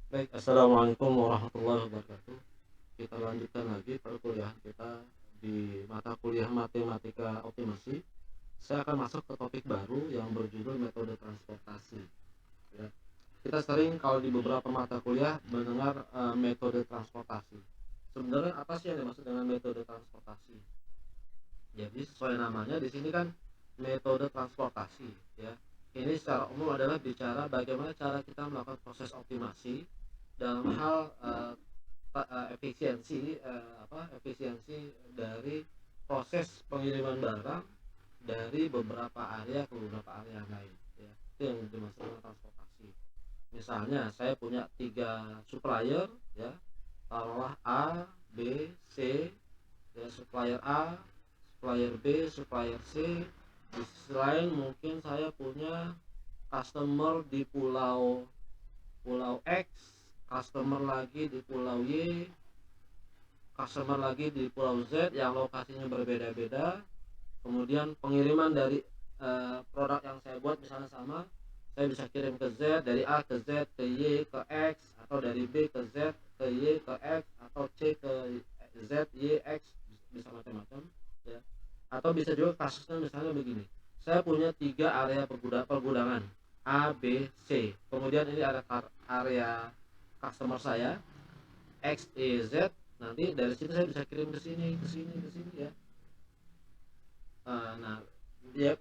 Baik, assalamualaikum warahmatullahi wabarakatuh. Kita lanjutkan lagi perkuliahan kita di mata kuliah matematika optimasi. Saya akan masuk ke topik baru yang berjudul metode transportasi. Ya. Kita sering kalau di beberapa mata kuliah mendengar metode transportasi. Sebenarnya apa sih yang dimaksud dengan metode transportasi? Jadi sesuai namanya di sini kan metode transportasi, ya. Ini secara umum adalah bicara bagaimana cara kita melakukan proses optimasi dalam hal efisiensi, efisiensi dari proses pengiriman barang dari beberapa area ke beberapa area yang lain, ya. Itu yang dimaksud dengan transportasi. Misalnya saya punya 3 supplier, ya, taruhlah A, B, C, ya, supplier A, supplier B, supplier C. Di sisi lain mungkin saya punya customer di pulau pulau X, customer lagi di pulau Y, customer lagi di pulau Z yang lokasinya berbeda-beda. Kemudian pengiriman dari produk yang saya buat misalnya sama, saya bisa kirim ke Z, dari A ke Z, ke Y, ke X, atau dari B ke Z, ke Y, ke X, atau C ke Z, Y, X, bisa macam-macam, ya. Atau bisa juga kasusnya misalnya begini, saya punya 3 area pergudangan A, B, C. Kemudian ini ada area customer saya X, Y, Z. Nanti dari situ saya bisa kirim ke sini, ke sini, ke sini, ya. Nah, ya,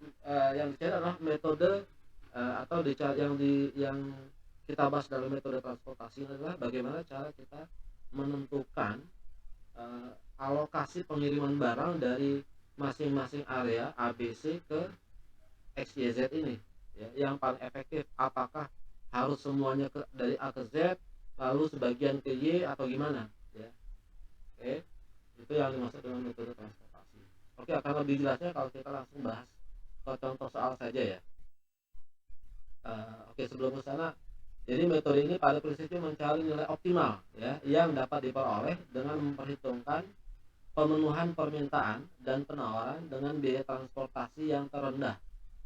yang dicari adalah metode, atau yang kita bahas dalam metode transportasi adalah bagaimana cara kita menentukan alokasi pengiriman barang dari masing-masing area A, B, C ke X, Y, Z ini, ya, yang paling efektif. Apakah harus semuanya dari A ke Z, lalu sebagian ke Y, atau gimana, ya. Oke, itu yang dimaksud dengan metode transportasi. Oke, akan lebih jelasnya kalau kita langsung bahas ke contoh soal saja, ya. Oke, sebelum ke sana, jadi metode ini pada prinsipnya mencari nilai optimal, ya, yang dapat diperoleh dengan memperhitungkan pemenuhan permintaan dan penawaran dengan biaya transportasi yang terendah,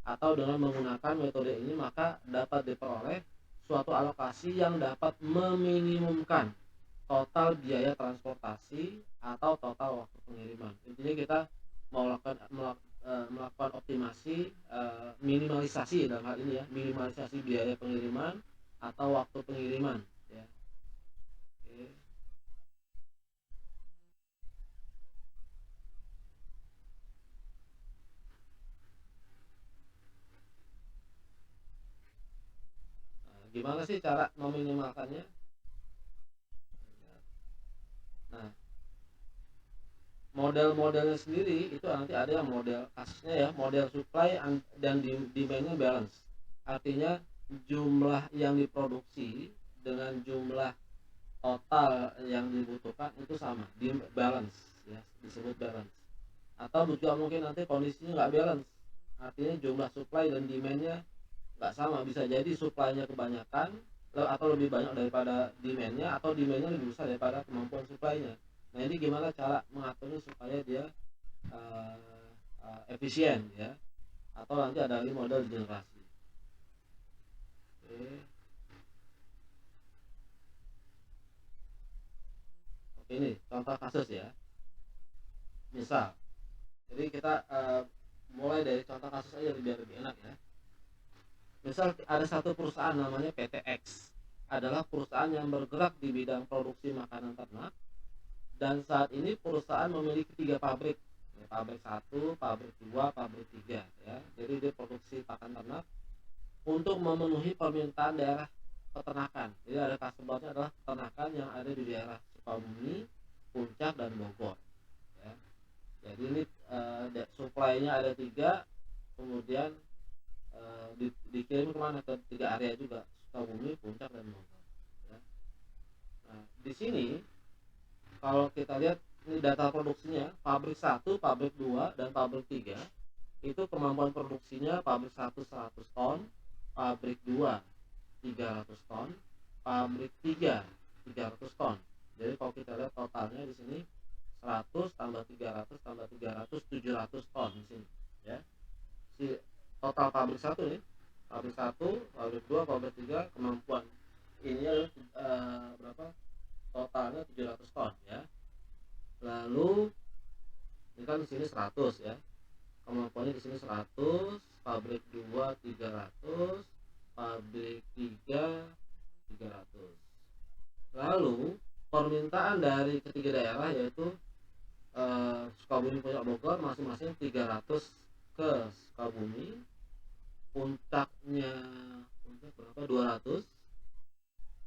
atau dengan menggunakan metode ini maka dapat diperoleh suatu alokasi yang dapat meminimumkan total biaya transportasi atau total waktu pengiriman. Intinya kita mau melakukan optimasi, minimalisasi dalam hal ini, ya, minimalisasi biaya pengiriman atau waktu pengiriman, ya. Oke. Gimana sih cara meminimalkannya? Nah, model-modelnya sendiri itu nanti ada yang model kasusnya, ya, model supply dan demandnya balance. Artinya jumlah yang diproduksi dengan jumlah total yang dibutuhkan itu sama, di balance, ya, disebut balance. Atau juga mungkin nanti kondisinya nggak balance, artinya jumlah supply dan demandnya nggak sama. Bisa jadi supply-nya kebanyakan atau lebih banyak daripada demand-nya, atau demand-nya lebih besar daripada kemampuan supply-nya. Nah, ini gimana cara mengaturnya supaya dia efisien, ya, atau nanti ada lagi model generasi. Oke. Oke, ini contoh kasus, ya. Misal, jadi kita mulai dari contoh kasus aja biar lebih enak, ya. Misal ada satu perusahaan namanya PT X, adalah perusahaan yang bergerak di bidang produksi makanan ternak, dan saat ini perusahaan memiliki 3 pabrik, ya, pabrik 1, pabrik 2, pabrik 3, ya. Jadi dia produksi pakan ternak untuk memenuhi permintaan daerah peternakan. Jadi ada customernya adalah peternakan yang ada di daerah Sukabumi, Puncak, dan Bogor, ya. Jadi ini supply-nya ada 3, kemudian dikirim kemana, ke 3 area juga, Sukabumi, Puncak, dan Bogor, ya. Nah, di sini kalau kita lihat ini data produksinya, pabrik 1, pabrik 2, dan pabrik 3 itu kemampuan produksinya: pabrik 1 100 ton, pabrik 2 300 ton, pabrik 3 300 ton. Jadi kalau kita lihat totalnya di sini 100 tambah 300 tambah 300 700 ton di sini, ya. Si total pabrik 1 nih, pabrik 1, pabrik 2, pabrik 3, kemampuan ini adalah berapa totalnya 700 ton ya. Lalu ini kan di sini 100 ya, kemampuannya di sini 100, pabrik 2 300, pabrik 3 300. Lalu permintaan dari ketiga daerah yaitu Sukabumi, Puncak, Bogor masing-masing 300 ke Sukabumi, puncak berapa 200,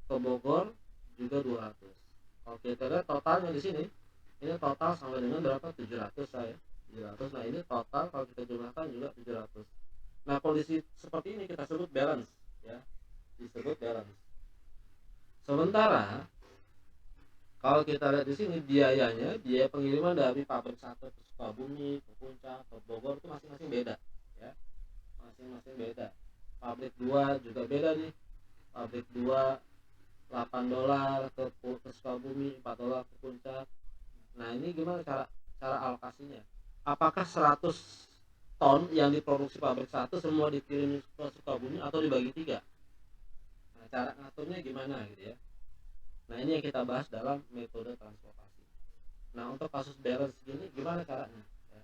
ke Bogor juga 200. Oke, kita lihat totalnya di sini. Ini total sama dengan berapa? 700 saya. 700. Nah, ini total kalau kita jumlahkan juga 700. Nah, kondisi seperti ini kita sebut balance ya. Disebut balance. Sementara kalau kita lihat di sini biaya pengiriman dari pabrik 1 ke Sukabumi, ke Puncak, ke Bogor itu masing-masing beda ya. Masing-masing beda. Pabrik 2 juga beda nih. Pabrik 2 $8 ke Sukabumi, $4 ke Puncak. Nah, ini gimana cara alokasinya? Apakah 100 ton yang diproduksi pabrik 1 semua dikirim ke Sukabumi atau dibagi 3? Nah, cara ngaturnya gimana gitu ya. Nah, ini yang kita bahas dalam metode transportasi. Nah, untuk kasus balance gini gimana caranya? Ya.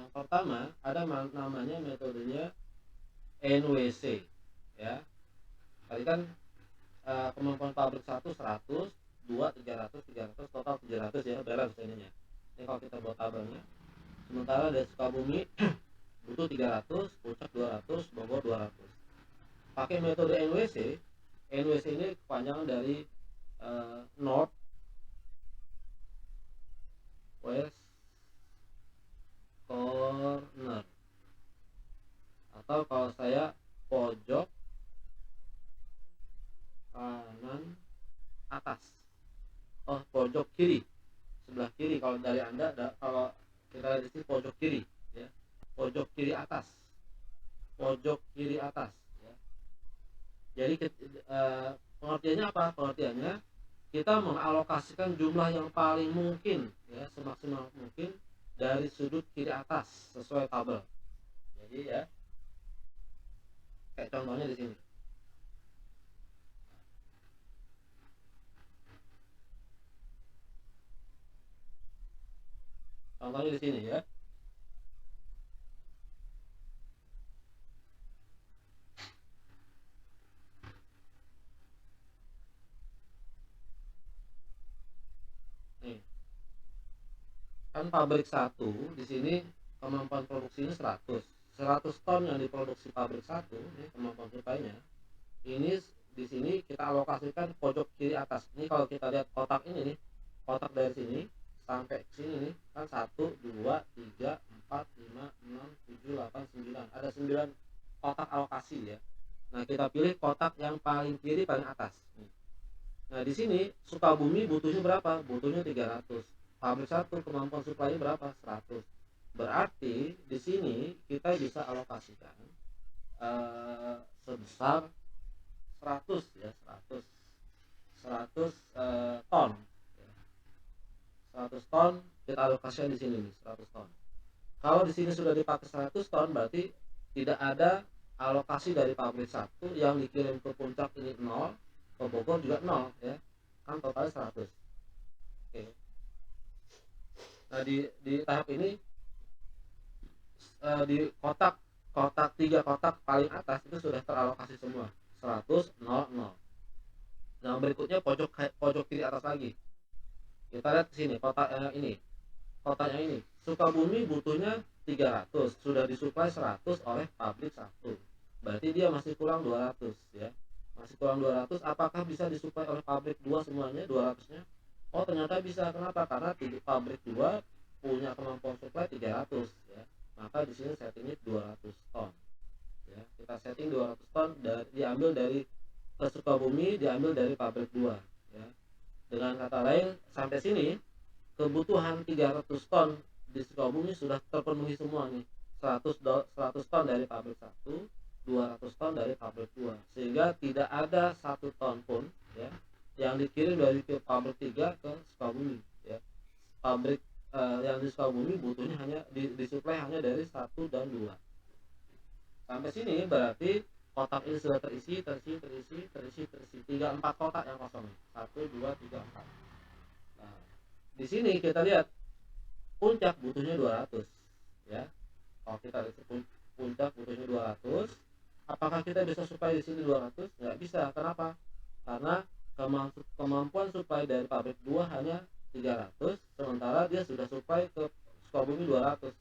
Yang pertama ada namanya metodenya NWC ya. Tadi kan kemampuan pabrik 1 100, 2 300, 300, total 700 ya balance ininya. Ini kalau kita buat tabelnya. Sementara dari Sukabumi butuh 300, Puncak 200, Bogor 200. Pakai metode NWC. NWC ini kepanjangan dari North, West, Corner, atau kalau saya pojok kanan atas. Oh, pojok kiri, sebelah kiri kalau dari Anda, kalau kita lihat di sini pojok kiri ya. Pojok kiri atas. Pojok kiri atas ya. Jadi pengertiannya apa? Pengertiannya kita mengalokasikan jumlah yang paling mungkin ya, semaksimal mungkin dari sudut kiri atas sesuai tabel. Jadi ya kayak contohnya di sini. Contohnya di sini ya. Nih. Kan pabrik 1 di sini kemampuan produksinya 100. 100 ton yang diproduksi pabrik 1, ini kemampuan supply-nya. Ini di sini kita alokasikan pojok kiri atas. Ini kalau kita lihat kotak ini nih, kotak dari sini sampai sini nih kan 1 2 3 4 5 6 7 8 9. Ada 9 kotak alokasi ya. Nah, kita pilih kotak yang paling kiri paling atas. Nah, di sini Sukabumi butuhnya berapa? Butuhnya 300. Pabrik 1 kemampuan suplainya berapa? 100. Berarti di sini kita bisa alokasikan sebesar 100 ya, 100 ton. 100 ton kita alokasikan di sini nih, 100 ton. Kalau di sini sudah dipakai 100 ton berarti tidak ada alokasi dari pabrik 1 yang dikirim ke Puncak ini 0, ke Bogor juga 0 ya. Kan totalnya 100. Oke. Nah, di tahap ini di kotak 3 kotak paling atas itu sudah teralokasi semua. 100 0 0. Nah, berikutnya pojok kiri atas lagi. Kita lihat di sini kotak ini. Kotaknya ini. Sukabumi butuhnya 300, sudah disuplai 100 oleh pabrik 1. Berarti dia masih kurang 200 ya. Masih kurang 200, apakah bisa disuplai oleh pabrik 2 semuanya 200-nya? Oh, ternyata bisa. Kenapa? Karena pabrik 2 punya kemampuan suplai 300 ya. Maka di sini settingnya 200 ton. Ya, kita setting 200 ton diambil dari Sukabumi, diambil dari pabrik 2 ya. Dengan kata lain, sampai sini kebutuhan 300 ton di Sukabumi sudah terpenuhi semua nih. 100 ton dari pabrik 1, 200 ton dari pabrik 2. Sehingga tidak ada 1 ton pun ya yang dikirim dari pabrik 3 ke Sukabumi ya. Pabrik yang di Sukabumi butuhnya hanya disuplai hanya dari 1 dan 2. Sampai sini berarti kotak ini sudah terisi, tinggal 4 kotak yang kosong. 1, 2, 3, 4. Nah, di sini kita lihat puncak butuhnya 200 ya. Kalau kita lihat puncak butuhnya 200, apakah kita bisa supply di sini 200? Nggak bisa. Kenapa? Karena kemampuan supply dari pabrik 2 hanya 300, sementara dia sudah supply ke Sukabumi 200.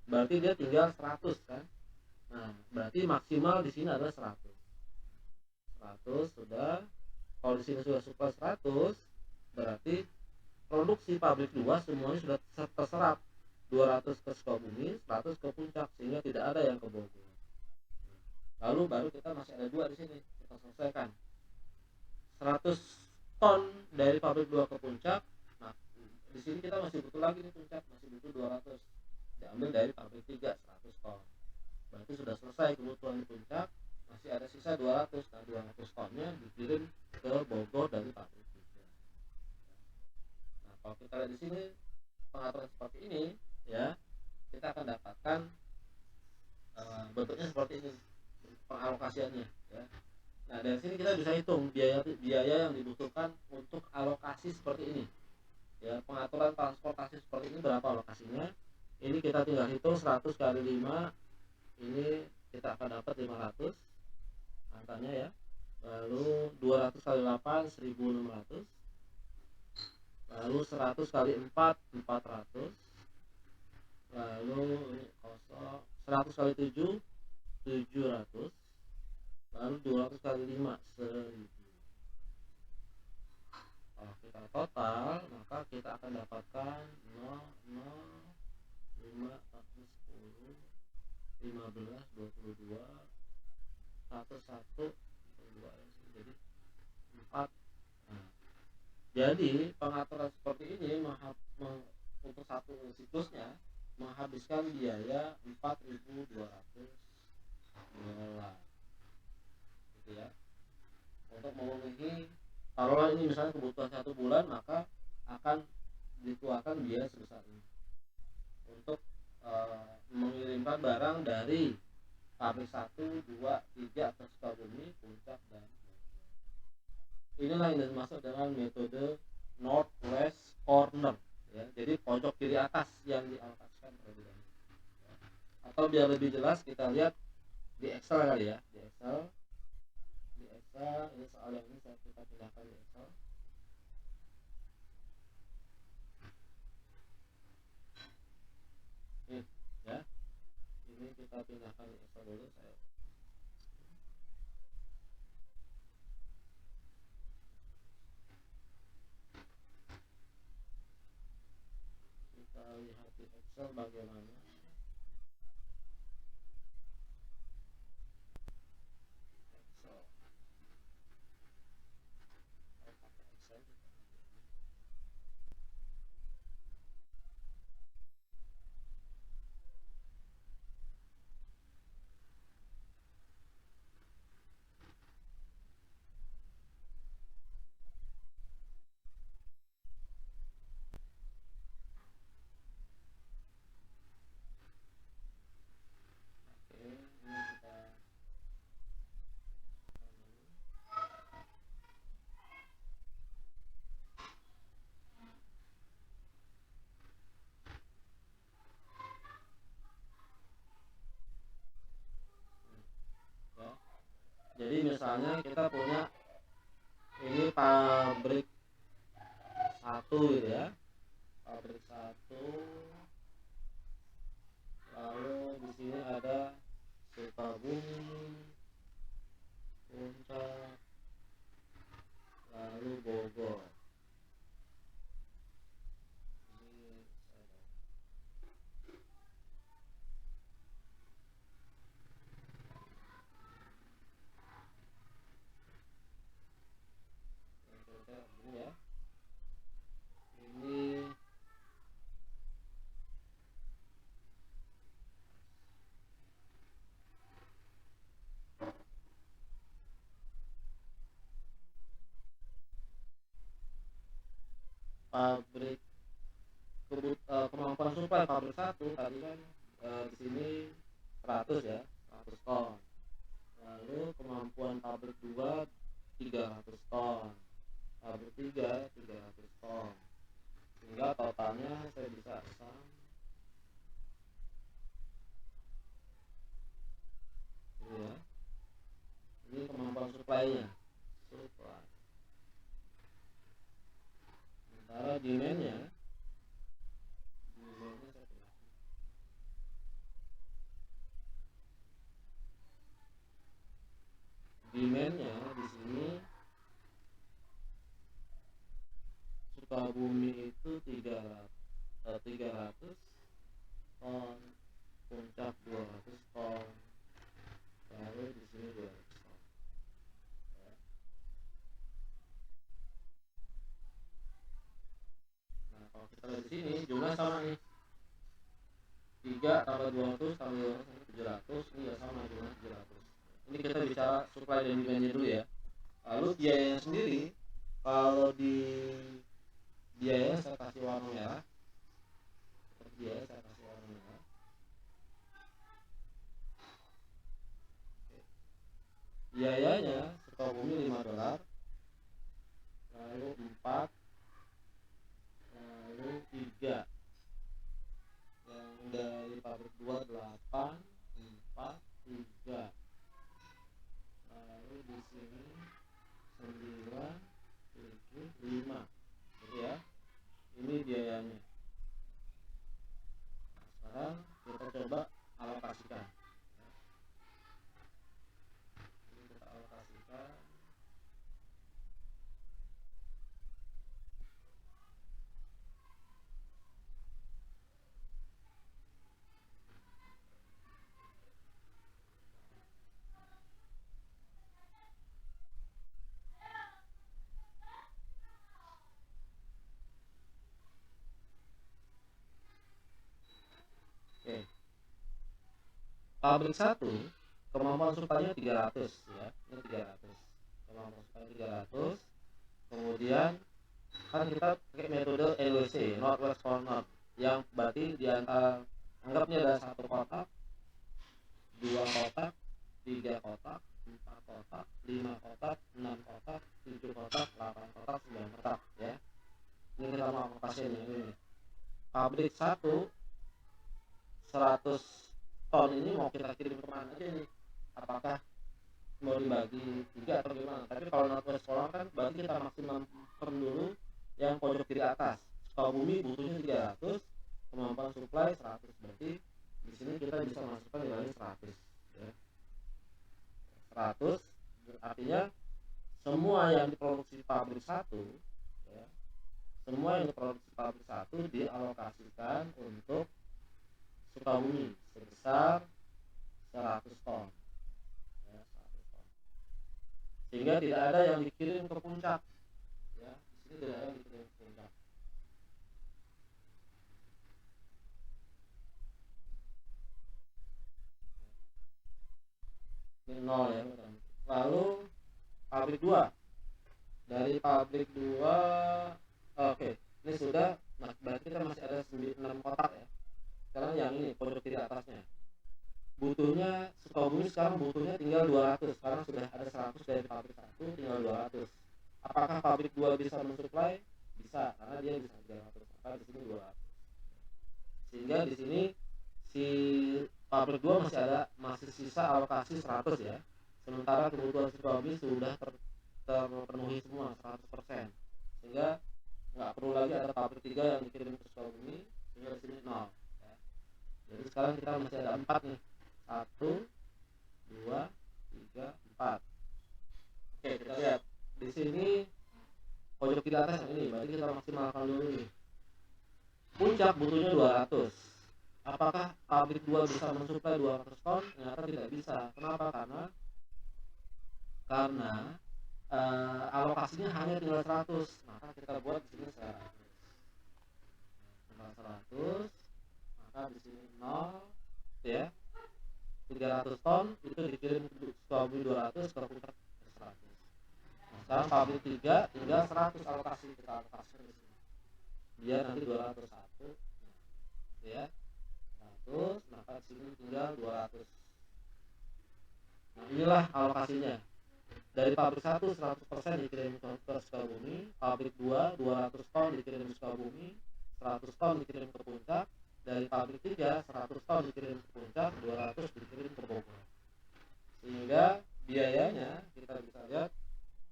Berarti dia tinggal 100 kan? Nah, berarti maksimal di sini adalah 100. 100 sudah. Kalau di sini sudah supply 100, berarti produksi pabrik 2 semuanya sudah terserap. 200 ke Sukabumi, 100 ke puncak, sehingga tidak ada yang ke Bogor. Lalu baru kita masih ada 2 di sini, kita selesaikan. 100 ton dari pabrik 2 ke puncak. Nah, di sini kita masih butuh lagi nih puncak, masih butuh 200. Diambil dari pabrik 3, 100 ton. Berarti sudah selesai kebutuhan di puncak, masih ada sisa 200. Nah, 200 tonnya dikirim ke Bogor dari pabrik 3. Nah, kalau kita lihat di sini pengaturan seperti ini ya, kita akan dapatkan bentuknya seperti ini pengalokasiannya ya. Nah, dari sini kita bisa hitung biaya yang dibutuhkan untuk alokasi seperti ini ya. Pengaturan transportasi seperti ini berapa alokasinya, ini kita tinggal hitung 100 kali 5, ini kita akan dapat 500 angkanya ya. Lalu 200 kali 8 1600, lalu 100 kali 4 400, lalu ini kosong, 100 kali 7 700, lalu 200 kali 5 1000. Kalau kita total, maka kita akan dapatkan 0 0 5 1 10 15 22 1 1 2, jadi 4. Nah, jadi pengaturan seperti ini untuk satu siklusnya menghabiskan biaya 4.200 dolar gitu ya, untuk memenuhi. Kalau ini misalnya kebutuhan 1 bulan, maka akan dikeluarkan biaya sebesar ini untuk mengirimkan barang dari pabrik 1, 2, 3 ke Sukabumi, puncak, dan inilah yang dimaksud dengan metode northwest corner ya. Jadi pojok kiri atas yang dialokasikan terlebih dahulu. Atau biar lebih jelas kita lihat di Excel kali ya, di Excel ini soal yang ini kita pindahkan di Excel. Ini ya, ini kita pindahkan di Excel dulu. Kita lihat di Excel bagaimana. Jadi misalnya kita punya ini pabrik 1 gitu ya, pabrik 1, lalu di sini ada Sukabumi, puncak, lalu Bogor. Ini ya, ini pabrik kemampuan suplai pabrik 1 tadi kan di sini 100 ya, 100 ton. Lalu kemampuan pabrik 2 300 ton, pabrik 3 300 ton, sehingga totalnya saya bisa pesan ini ya. Ini kemampuan suplainya, supply. Sementara demandnya demandnya di sini Sukabumi itu 300 ton, Puncak 200 ton, lalu di sini 200 ton. Nah kalau kita lihat di sini jumlah sama nih, 3 tambah 200 tambah 200 sampai 700, ini ya sama jumlah 700. Ini kita bicara supply dan demandnya dulu ya. Lalu biayanya sendiri, kalau di biaya saya kasih warna merah, biaya saya kasih warna merah. Biayanya Sukabumi 5 dolar, lalu 4, lalu 3, yang dari pabrik 2 8, 4, 3, lalu di sini 9, 7, 5 gitu ya. Ini biayanya. Sekarang kita coba alokasikan. Ini kita alokasikan. Oke. Pabrik 1 kemampuan suplainya 300 ya. Ini 300. Kemampuan suplai 300. Kemudian kan kita pakai metode NWC, Northwest Corner, yang berarti di antara anggapnya ada 1 kotak, 2 kotak, 3 kotak, 4 kotak, 5 kotak, 6 kotak, 7 kotak, 8 kotak, 9 kotak ya. Ini kita mau pasiennya ini. Pabrik 1 100 ton ini mau kita kirim kemana aja nih? Apakah mau dibagi 3 atau gimana? Tapi kalau Northwest Corner kan berarti kita maksimalkan dulu yang pojok kiri atas. Sukabumi butuhnya 300, kemampuan suplai 100, berarti di sini kita bisa masukkan nilainya 100 ya. 100 artinya semua yang diproduksi pabrik 1 ya, semua yang diproduksi pabrik 1 dialokasikan untuk Sukabumi sebesar 100 ton ya, 100 ton, sehingga tidak ada yang dikirim ke puncak ya. Di sini tidak ada yang dikirim ke puncak. Ini 0 ya. Lalu pabrik 2, dari pabrik 2 oke, ini sudah, berarti kita masih ada 6 kotak ya. Sekarang yang ini pojok kiri atasnya butuhnya Sukabumi sekarang butuhnya tinggal 200, sekarang sudah ada 100 dari pabrik 1, tinggal 200. Apakah pabrik 2 bisa mensuplai? Bisa, karena dia bisa 300, maka di sini 200. Sehingga di sini si pabrik 2 masih sisa alokasi 100 ya. Sementara kebutuhan Sukabumi sudah terpenuhi semua 100%. Sehingga nggak perlu lagi ada pabrik 3 yang dikirim ke Sukabumi, sehingga di sini 0 ya. Jadi sekarang kita masih ada 4 nih. 1, 2, 3, 4. Oke, kita lihat di sini pojok kiri atas yang ini, berarti kita maksimalkan dulu nih. Puncak butuhnya 200. Apakah pabrik 2 bisa mensuplai 200 ton? Ternyata tidak bisa. Kenapa? Karena alokasinya hanya tinggal 100. Maka kita buat di sini 100. Tinggal 100. Maka di sini 0 ya. 300 ton itu dikirim ke Sukabumi 200, ke puncak 100. Nah, sekarang pabrik 3 tinggal 100 alokasi, kita alokasikan di sini. dia nanti 201. Nah, ya 100, maka sini tinggal 200. Nah, inilah alokasinya. Dari pabrik 1 100% dikirim ke Sukabumi, pabrik 2 200 ton dikirim ke Sukabumi, 100 ton dikirim ke Puncak, dari pabrik 3 100 ton dikirim ke Puncak, 200 dikirim ke Bogor. Sehingga biayanya kita bisa lihat,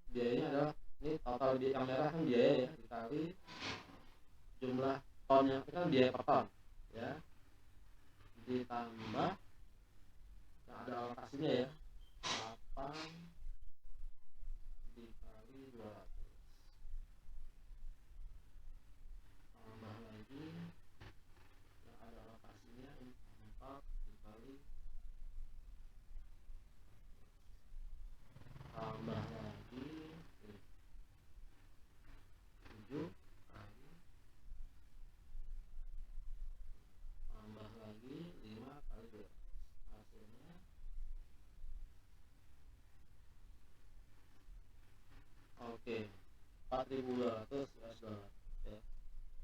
biayanya adalah ini total yang merah kan biaya ya, dikali jumlah tonnya, itu kan biaya per ton ya, ditambah yang ada alokasinya ya, 8 dikali 200, tambah lagi yang ada alokasinya 4 dikali, tambah lagi 7 kali, tambah lagi 5 kali 2, hasilnya oke 4.200 US dollar ya.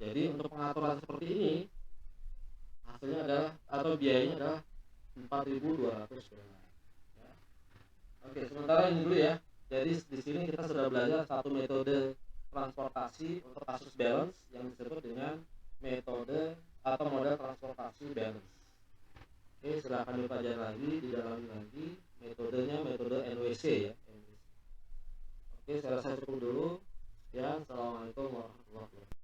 Jadi untuk pengaturan seperti ini hasilnya adalah atau biayanya adalah 4.200 dolar ya. Oke, sementara ini dulu ya. Jadi di sini kita sudah belajar satu metode transportasi untuk kasus balance yang disebut dengan metode atau model transportasi balance. Oke, silahkan dipelajari lagi, didalami lagi. Metodenya metode NWC ya. Oke, saya rasa cukup dulu. Sekian, assalamualaikum warahmatullahi wabarakatuh.